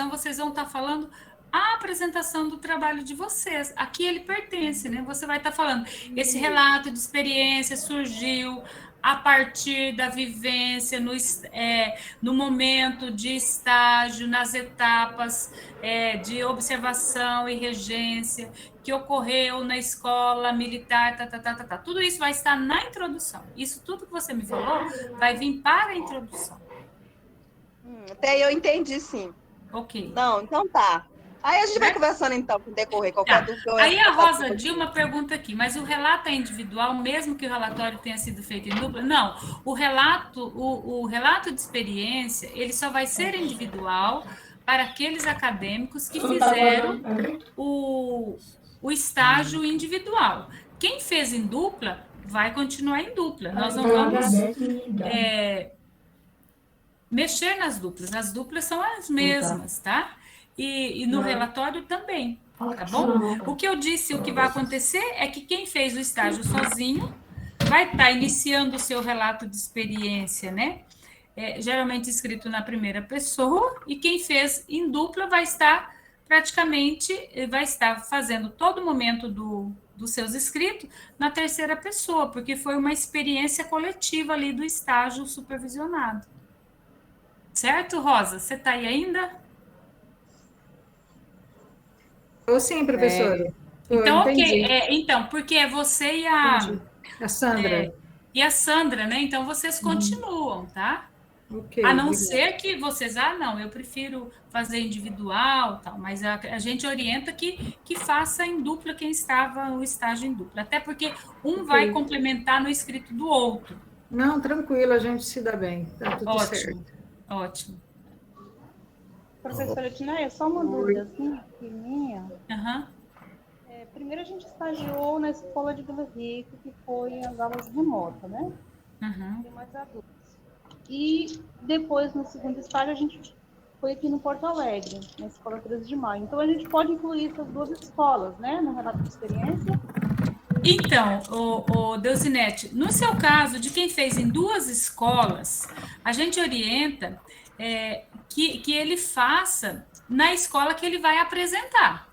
vocês vão estar falando a apresentação do trabalho de vocês. Aqui ele pertence, né? Você vai estar falando, esse relato de experiência surgiu a partir da vivência no momento de estágio, nas etapas de observação e regência, que ocorreu na escola militar, Tudo isso vai estar na introdução. Isso tudo que você me falou vai vir para a introdução. Até eu entendi, sim. Ok. Não, então tá. Aí a gente vai conversando, então, com o decorrer. Qualquer dúvida. Aí a Rosa Dilma pergunta aqui, mas o relato é individual, mesmo que o relatório tenha sido feito em dupla? Não, o relato de experiência, ele só vai ser individual para aqueles acadêmicos que fizeram o estágio individual. Quem fez em dupla, vai continuar em dupla. Nós não vamos mexer nas duplas. As duplas são as mesmas, tá? E no relatório também, tá bom? O que eu disse, o que vai acontecer é que quem fez o estágio sozinho vai estar iniciando o seu relato de experiência, né? Geralmente escrito na primeira pessoa, e quem fez em dupla vai estar fazendo todo momento dos seus escritos na terceira pessoa, porque foi uma experiência coletiva ali do estágio supervisionado. Certo, Rosa? Você está aí ainda? Sim, professora. Então, ok. Então, porque é você e a Sandra. E a Sandra, né? Então, vocês continuam, tá? Okay, a não ser que vocês, não, eu prefiro fazer individual, tal, mas a gente orienta que faça em dupla quem estava no estágio em dupla, até porque vai complementar no escrito do outro. Não, tranquilo, a gente se dá bem, tá tudo certo. Ótimo. Professora Tina, só uma dúvida assim, minha. Primeiro a gente estagiou na escola de Vila Rica, que foi as aulas remotas, né? Tem mais adultos. E depois, no segundo estágio, a gente foi aqui no Porto Alegre, na Escola 13 de Maio. Então, a gente pode incluir essas duas escolas, né, no relato de experiência? Então, Deusinete, no seu caso, de quem fez em duas escolas, a gente orienta que ele faça na escola que ele vai apresentar,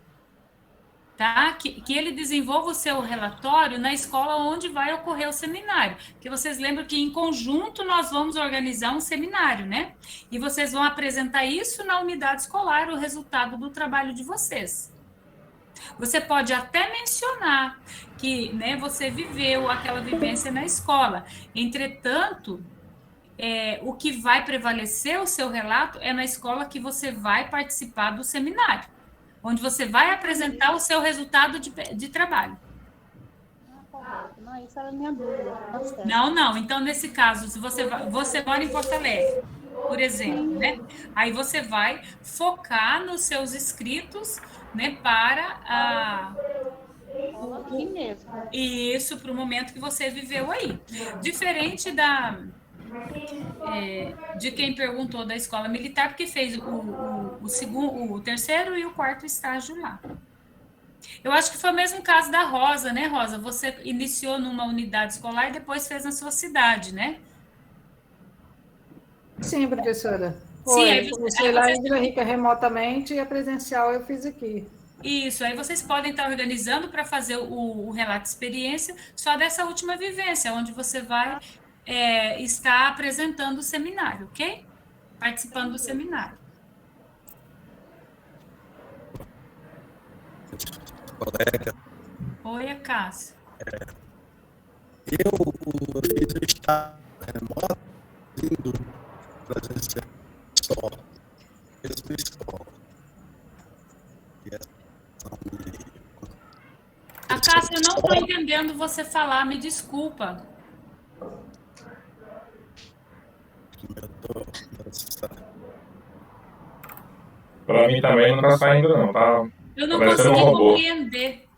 tá? Que ele desenvolva o seu relatório na escola onde vai ocorrer o seminário. Porque vocês lembram que em conjunto nós vamos organizar um seminário, né? E vocês vão apresentar isso na unidade escolar, o resultado do trabalho de vocês. Você pode até mencionar que, né, você viveu aquela vivência na escola. Entretanto, o que vai prevalecer o seu relato é na escola que você vai participar do seminário, onde você vai apresentar o seu resultado de trabalho. Não, isso era a minha dúvida. Não. Então, nesse caso, se você mora em Porto Alegre, por exemplo, né? Aí você vai focar nos seus escritos, né, para isso, para o momento que você viveu aí. Diferente de quem perguntou da escola militar, porque fez o terceiro e o quarto estágio lá. Eu acho que foi o mesmo caso da Rosa, né, Rosa? Você iniciou numa unidade escolar e depois fez na sua cidade, né? Sim, professora. Sim, Foi. aí Comecei lá em Vila Rica remotamente e a presencial eu fiz aqui. Isso, aí vocês podem estar organizando para fazer o relato de experiência só dessa última vivência, onde você vai estar apresentando o seminário, ok? Participando do seminário. Colega. Oi, Cássio. Eu fiz o estágio remoto indo presencial escola. Mesma escola. A Cássio, eu não estou entendendo você falar, me desculpa. Para mim também não está saindo, não. Tá eu não parecendo consegui um robô. compreender.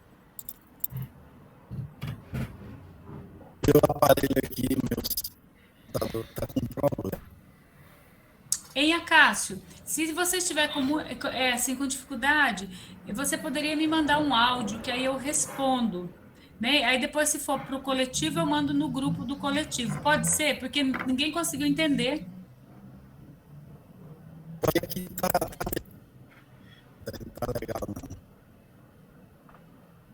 Meu aparelho aqui, meu computador está com problema. Ei, Acácio, se você estiver com dificuldade, você poderia me mandar um áudio, que aí eu respondo. Né? Aí depois, se for para o coletivo, eu mando no grupo do coletivo. Pode ser? Porque ninguém conseguiu entender. Aqui tá legal, não.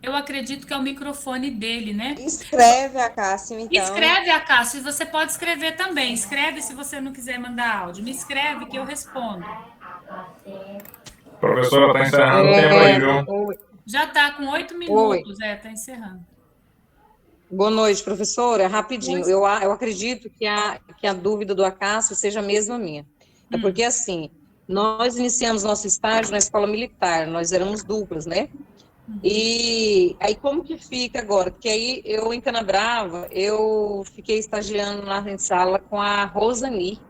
Eu acredito que é o microfone dele, né? Escreve, Acácio, então. Escreve, Acácio, e você pode escrever também. Escreve se você não quiser mandar áudio. Me escreve que eu respondo. Professora, está encerrando o tempo aí, viu? Já está com 8 minutos, está encerrando. Boa noite, professora. Rapidinho, eu acredito que a dúvida do Acácio seja a mesma minha. É porque, assim, nós iniciamos nosso estágio na escola militar, nós éramos duplas, né? E aí, como que fica agora? Porque aí, eu, em Canabrava, eu fiquei estagiando lá em sala com a Rosani,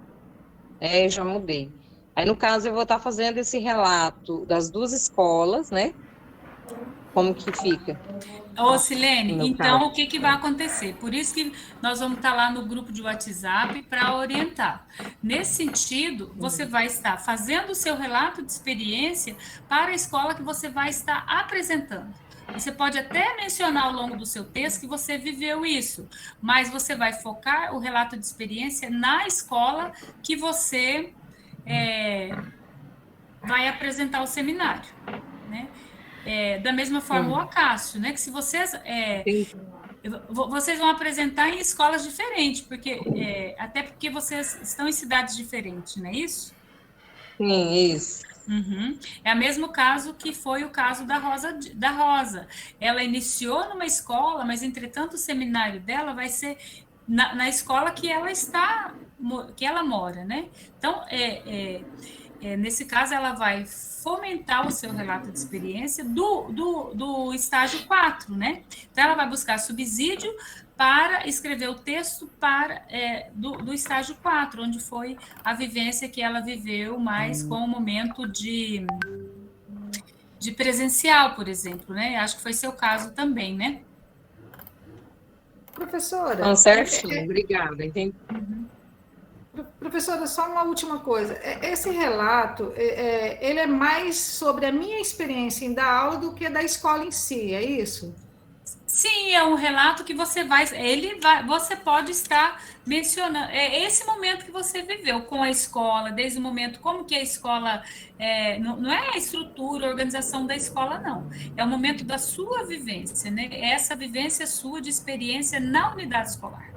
eu já mudei. Aí, no caso, eu vou estar fazendo esse relato das duas escolas, né? Como que fica? Ô, Silene, então o que vai acontecer? Por isso que nós vamos estar lá no grupo de WhatsApp para orientar. Nesse sentido, você vai estar fazendo o seu relato de experiência para a escola que você vai estar apresentando. Você pode até mencionar ao longo do seu texto que você viveu isso, mas você vai focar o relato de experiência na escola que você vai apresentar o seminário, né? Da mesma forma, o Acácio, né? Que se vocês vão apresentar em escolas diferentes, porque até porque vocês estão em cidades diferentes, não é isso? Sim, isso. Uhum. É o mesmo caso que foi o caso da Rosa. Ela iniciou numa escola, mas entretanto o seminário dela vai ser na escola que ela mora, né? Então, nesse caso, ela vai fomentar o seu relato de experiência do estágio 4, né? Então, ela vai buscar subsídio para escrever o texto do estágio 4, onde foi a vivência que ela viveu mais com o momento de presencial, por exemplo, né? Acho que foi seu caso também, né? Professora... certinho, obrigada. Entendi. Professora, só uma última coisa. Esse relato, ele é mais sobre a minha experiência em dar aula do que da escola em si, é isso? Sim, é um relato que você você pode estar mencionando, esse momento que você viveu com a escola, desde o momento, como que a escola, não é a estrutura, a organização da escola, não. É o momento da sua vivência, né? Essa vivência sua de experiência na unidade escolar.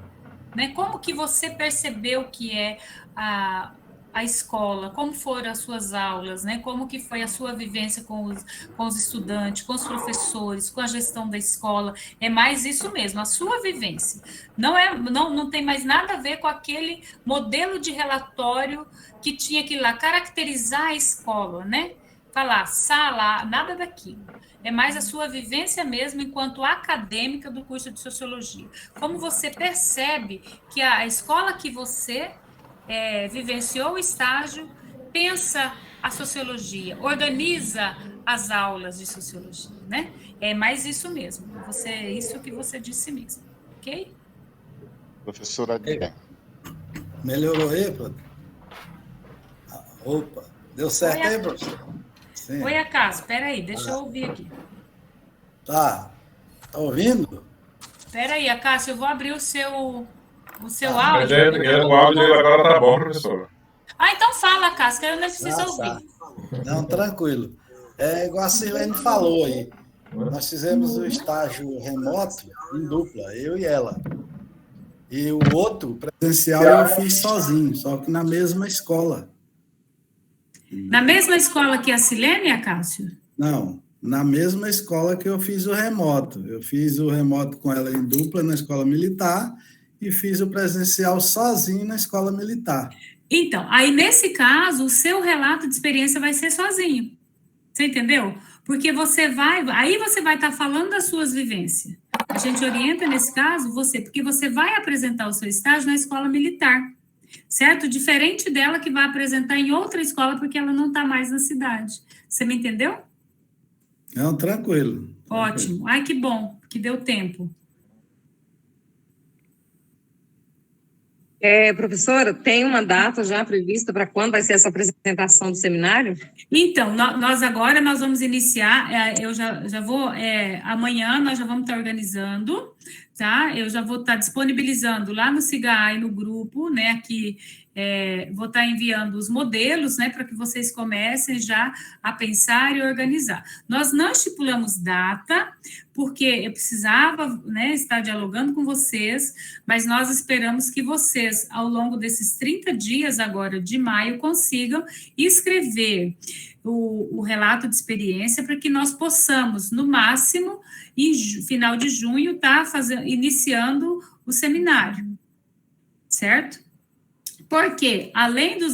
Né? Como que você percebeu que é a escola, como foram as suas aulas, né? Como que foi a sua vivência com os estudantes, com os professores, com a gestão da escola, é mais isso mesmo, a sua vivência. Não tem mais nada a ver com aquele modelo de relatório que tinha que ir lá caracterizar a escola, né? Falar, sala, nada daquilo. É mais a sua vivência mesmo enquanto acadêmica do curso de Sociologia. Como você percebe que a escola que você vivenciou o estágio pensa a Sociologia, organiza as aulas de Sociologia, né? É mais isso mesmo. Isso que você disse mesmo, ok? Professora Adriana. Melhorou aí, professor? Opa, deu certo aí, professor? Sim. Oi, Acaso, espera aí, deixa eu ouvir aqui. Tá ouvindo? Espera aí, Acaso, eu vou abrir o seu Mas áudio. o áudio dele agora tá bom, professor. Então fala, Acaso, que eu não preciso ouvir. Tá. Não, tranquilo. É igual a Silene falou aí. Nós fizemos o estágio remoto em dupla, eu e ela. E o outro, presencial, eu fiz sozinho, só que na mesma escola. Na mesma escola que a Silene, Acácio? Não, na mesma escola que eu fiz o remoto. Eu fiz o remoto com ela em dupla na escola militar e fiz o presencial sozinho na escola militar. Então, aí nesse caso, o seu relato de experiência vai ser sozinho. Você entendeu? Porque aí você vai estar falando das suas vivências. A gente orienta, nesse caso, porque você vai apresentar o seu estágio na escola militar, certo? Diferente dela que vai apresentar em outra escola, porque ela não está mais na cidade. Você me entendeu? Não, tranquilo. Ótimo. Ai, que bom que deu tempo. Professora, tem uma data já prevista para quando vai ser essa apresentação do seminário? Então, nós vamos iniciar, eu já vou, amanhã nós já vamos estar organizando, tá? Eu já vou estar disponibilizando lá no CIGAI, no grupo, né, aqui, vou estar enviando os modelos, né, para que vocês comecem já a pensar e organizar. Nós não estipulamos data, porque eu precisava, né, estar dialogando com vocês, mas nós esperamos que vocês, ao longo desses 30 dias agora de maio, consigam escrever o relato de experiência para que nós possamos, no máximo, em final de junho, iniciando o seminário, certo? Porque,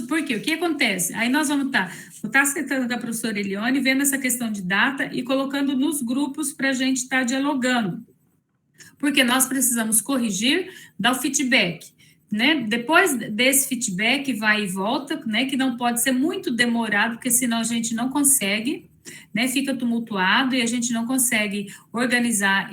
porque o que acontece? Aí nós vou estar sentando com a professora Elione, vendo essa questão de data e colocando nos grupos para a gente estar dialogando. Porque nós precisamos corrigir, dar o feedback, né? Depois desse feedback, vai e volta, né? Que não pode ser muito demorado, porque senão a gente não consegue, né? Fica tumultuado e a gente não consegue organizar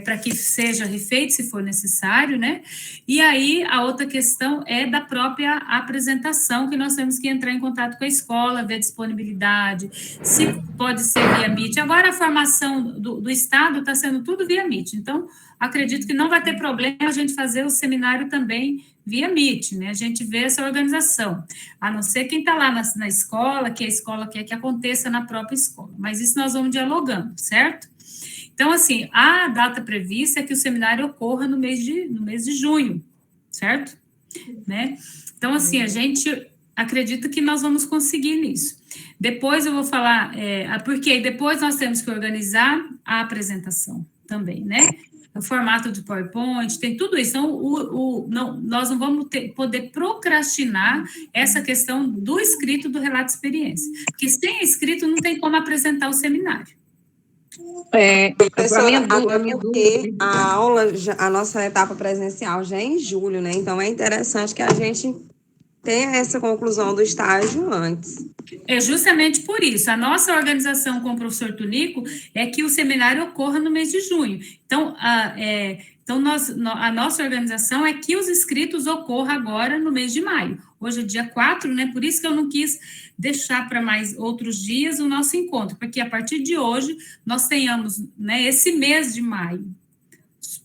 para que seja refeito, se for necessário, né? E aí, a outra questão é da própria apresentação, que nós temos que entrar em contato com a escola, ver a disponibilidade, se pode ser via Meet. Agora, a formação do Estado está sendo tudo via Meet, então, acredito que não vai ter problema a gente fazer o seminário também via Meet, né? A gente vê essa organização, a não ser quem está lá na escola, que a escola quer que aconteça na própria escola, mas isso nós vamos dialogando, certo? Então, assim, a data prevista é que o seminário ocorra no mês de junho, certo? Né? Então, assim, a gente acredita que nós vamos conseguir nisso. Depois eu vou falar, porque depois nós temos que organizar a apresentação também, né? O formato de PowerPoint, tem tudo isso. Então, nós não vamos poder procrastinar essa questão do escrito do relato de experiência, porque sem escrito não tem como apresentar o seminário. Professora, porque a nossa etapa presencial já é em julho, né? Então, é interessante que a gente tenha essa conclusão do estágio antes. É justamente por isso. A nossa organização com o professor Tunico é que o seminário ocorra no mês de junho. Então, a nossa organização é que os inscritos ocorram agora no mês de maio. Hoje é dia 4, né? Por isso que eu não quis deixar para mais outros dias o nosso encontro, porque a partir de hoje nós tenhamos, né, esse mês de maio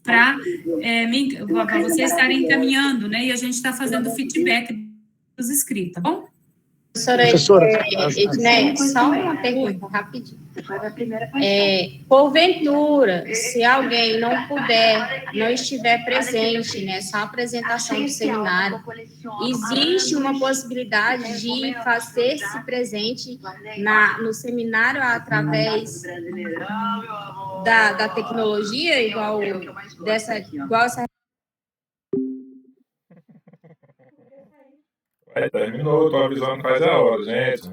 para vocês estarem encaminhando, né? E a gente está fazendo feedback dos inscritos, tá bom? Professora, Edneia, só uma pergunta rapidinho. Porventura, se alguém não estiver presente nessa apresentação do seminário, existe uma possibilidade de fazer-se presente no seminário através da tecnologia, igual essa. Terminou, estou avisando faz a hora, gente.